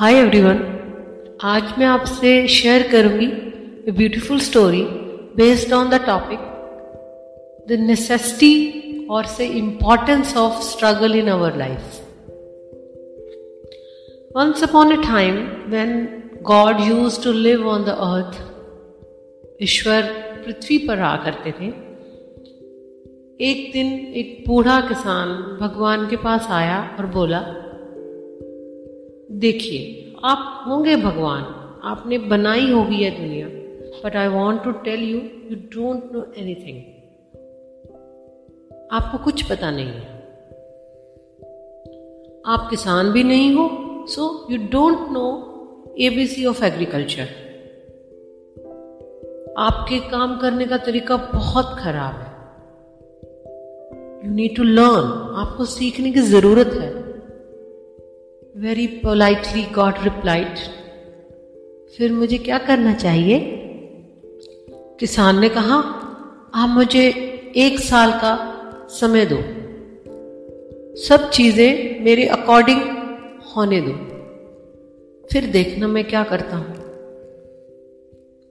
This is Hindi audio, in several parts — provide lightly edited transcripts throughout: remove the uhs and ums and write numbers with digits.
हाय एवरीवन, आज मैं आपसे शेयर करूंगी a beautiful story based on the topic the necessity और से importance of struggle in our life. Once upon a time when God used to live on the earth, ईश्वर पृथ्वी पर रहा करते थे। एक दिन एक बूढ़ा किसान भगवान के पास आया और बोला, देखिए, आप होंगे भगवान, आपने बनाई होगी यह दुनिया, but I want to tell you, you don't know anything. आपको कुछ पता नहीं है, आप किसान भी नहीं हो, so you don't no ABC of agriculture. आपके काम करने का तरीका बहुत खराब है। यू नीड टू लर्न, आपको सीखने की जरूरत है। Very politely God replied, फिर मुझे क्या करना चाहिए? किसान ने कहा, आप मुझे 1 साल का समय दो, सब चीजें मेरे अकॉर्डिंग होने दो, फिर देखना मैं क्या करता हूं।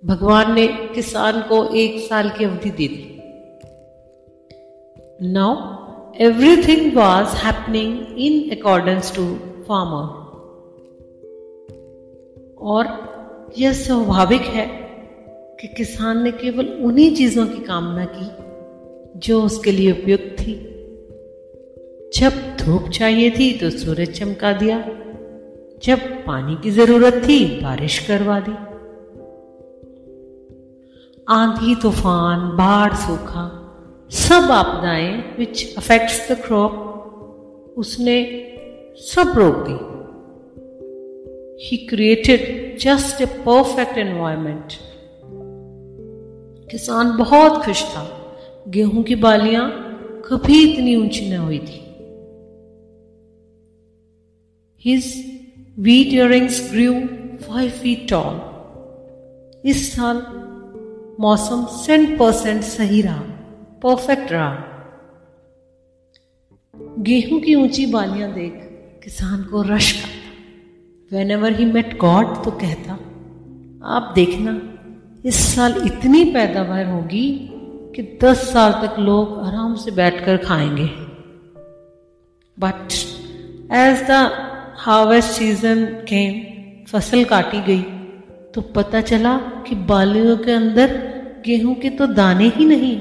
भगवान ने किसान को 1 साल की अवधि दे दी। Now everything was happening in accordance to farmer, और यह स्वाभाविक है कि किसान ने केवल उन्हीं चीजों की कामना की जो उसके लिए उपयुक्त थी। जब धूप चाहिए थी तो सूरज चमका दिया, जब पानी की जरूरत थी बारिश करवा दी। आंधी, तूफान, बाढ़, सूखा, सब आपदाएं विच अफेक्ट्स द क्रॉप उसने सब रोक दी। He created just a perfect environment. किसान बहुत खुश था। गेहूं की बालियां कभी इतनी ऊंची न हुई थी। His wheat earrings grew 5 feet tall. इस साल मौसम 100% सही रहा, परफेक्ट रहा। गेहूं की ऊंची बालियां देख किसान को रश आता। Whenever he met God, तो कहता, आप देखना, इस साल इतनी पैदावार होगी कि 10 साल तक लोग आराम से बैठकर खाएंगे। But as the harvest season came, फसल काटी गई तो पता चला कि बालियों के अंदर गेहूं के तो दाने ही नहीं।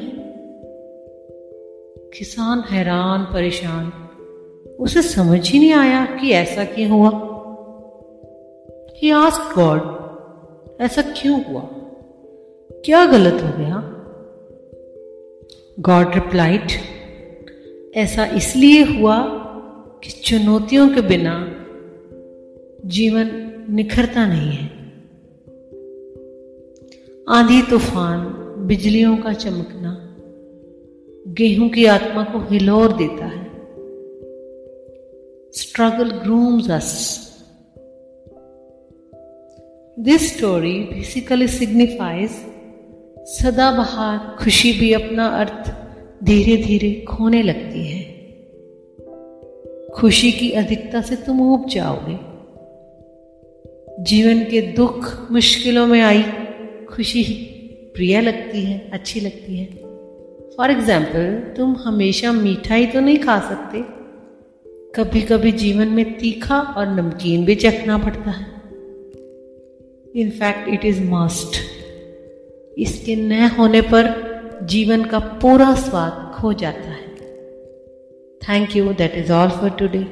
किसान हैरान परेशान, उसे समझ ही नहीं आया कि ऐसा क्यों हुआ। He asked God, ऐसा क्यों हुआ, क्या गलत हो गया? God replied, ऐसा इसलिए हुआ कि चुनौतियों के बिना जीवन निखरता नहीं है। आंधी, तूफान, बिजलियों का चमकना गेहूं की आत्मा को हिलोर देता है। Struggle grooms us. This story basically signifies सदाबहार खुशी भी अपना अर्थ धीरे धीरे खोने लगती है। खुशी की अधिकता से तुम ऊब जाओगे। जीवन के दुख मुश्किलों में आई खुशी प्रिय लगती है, अच्छी लगती है। फॉर एग्जाम्पल, तुम हमेशा मिठाई तो नहीं खा सकते, कभी कभी जीवन में तीखा और नमकीन भी चखना पड़ता है। In fact it is must. इसके न होने पर जीवन का पूरा स्वाद खो जाता है। Thank you, that is all for today.